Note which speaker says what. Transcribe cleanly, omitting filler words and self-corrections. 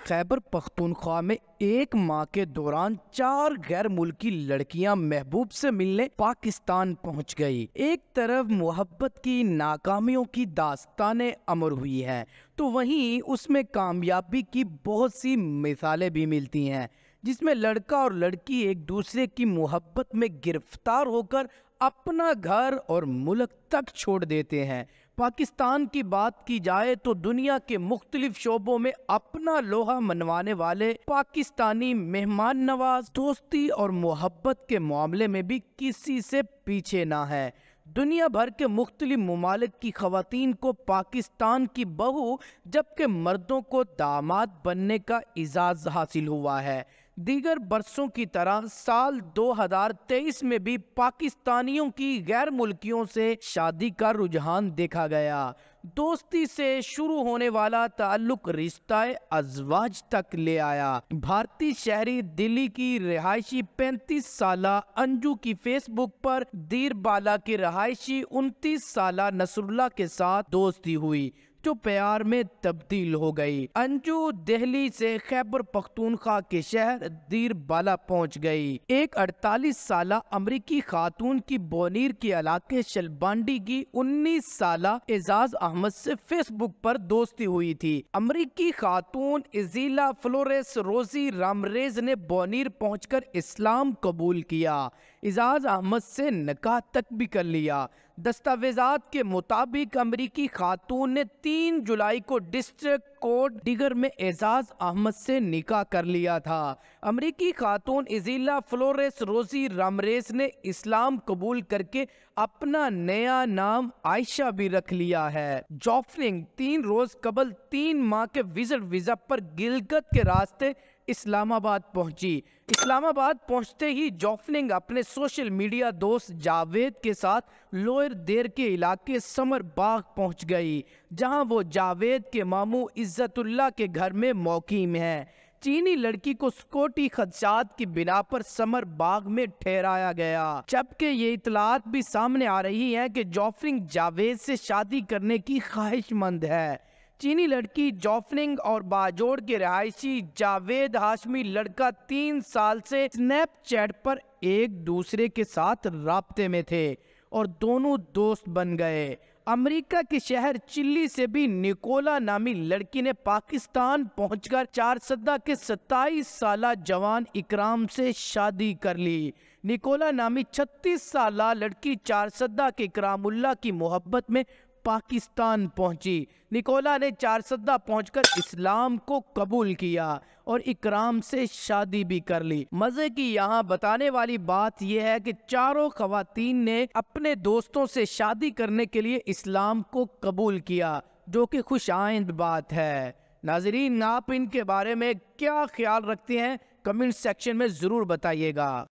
Speaker 1: خیبر پختونخوا میں ایک ماہ کے دوران 4 غیر ملکی لڑکیاں محبوب سے ملنے پاکستان پہنچ گئی۔ ایک طرف محبت کی ناکامیوں کی داستانیں امر ہوئی ہیں تو وہیں اس میں کامیابی کی بہت سی مثالیں بھی ملتی ہیں، جس میں لڑکا اور لڑکی ایک دوسرے کی محبت میں گرفتار ہو کر اپنا گھر اور ملک تک چھوڑ دیتے ہیں۔ پاکستان کی بات کی جائے تو دنیا کے مختلف شعبوں میں اپنا لوہا منوانے والے پاکستانی مہمان نواز، دوستی اور محبت کے معاملے میں بھی کسی سے پیچھے نہ ہے۔ دنیا بھر کے مختلف ممالک کی خواتین کو پاکستان کی بہو جبکہ مردوں کو داماد بننے کا اعزاز حاصل ہوا ہے۔ دیگر برسوں کی طرح سال 2023 میں بھی پاکستانیوں کی غیر ملکیوں سے شادی کا رجحان دیکھا گیا۔ دوستی سے شروع ہونے والا تعلق رشتہ ازواج تک لے آیا۔ بھارتی شہری دلی کی رہائشی 35 سالہ انجو کی فیس بک پر دیر بالا کے رہائشی 29 سالہ نصر اللہ کے ساتھ دوستی ہوئی جو پیار میں تبدیل ہو گئی۔ انجو دہلی سے خیبر پختونخوا کے شہر دیر بالا پہنچ گئی۔ ایک 48 سالہ امریکی خاتون کی بونیر کے علاقے شلبانڈی کی 19 سالہ اعزاز احمد سے فیس بک پر دوستی ہوئی تھی۔ امریکی خاتون ازیلا فلورس روزی رامریز نے بونیر پہنچ کر اسلام قبول کیا۔ اعزاز احمد سے نکاح تک بھی کر لیا۔ دستاویزات کے مطابق امریکی خاتون نے 3 جولائی کو ڈسٹرکٹ کورٹ ڈگر میں اعزاز احمد سے نکاح کر لیا تھا۔ امریکی خاتون ازیلا فلورس روزی رامریز نے اسلام قبول کر کے اپنا نیا نام عائشہ بھی رکھ لیا ہے۔ جوفلنگ 3 روز قبل 3 ماہ کے وزٹ ویزا پر گلگت کے راستے اسلام آباد پہنچی۔ اسلام آباد پہنچتے ہی جوفلنگ اپنے سوشل میڈیا دوست جاوید کے ساتھ لوئر دیر کے علاقے سمر باغ پہنچ گئی، جہاں وہ جاوید کے ماموں عزت اللہ کے گھر میں مقیم ہیں۔ چینی لڑکی کو سکیورٹی خدشات کی بنا پر سمر باغ میں ٹھہرایا گیا، جبکہ یہ اطلاعات بھی سامنے آ رہی ہیں کہ جوفلنگ جاوید سے شادی کرنے کی خواہش مند ہے۔ چینی لڑکی جوفلنگ اور باجوڑ کے رہائشی جاوید ہاشمی لڑکا 3 سال سے سنیپ چیٹ پر ایک دوسرے کے ساتھ رابطے میں تھے اور دونوں دوست بن گئے۔ امریکہ کے شہر چلی سے بھی نکولا نامی لڑکی نے پاکستان پہنچ کر چارسدہ کے 27 سالہ جوان اکرام سے شادی کر لی۔ نکولا نامی 36 سالہ لڑکی چارسدہ کے اکرام اللہ کی محبت میں پاکستان پہنچی۔ نکولا نے چارسدہ پہنچ کر اسلام کو قبول کیا اور اکرام سے شادی بھی کر لی۔ مزے کی یہاں بتانے والی بات یہ ہے کہ چاروں خواتین نے اپنے دوستوں سے شادی کرنے کے لیے اسلام کو قبول کیا، جو کہ خوش آئند بات ہے۔ ناظرین، آپ ان کے بارے میں کیا خیال رکھتے ہیں؟ کمنٹ سیکشن میں ضرور بتائیے گا۔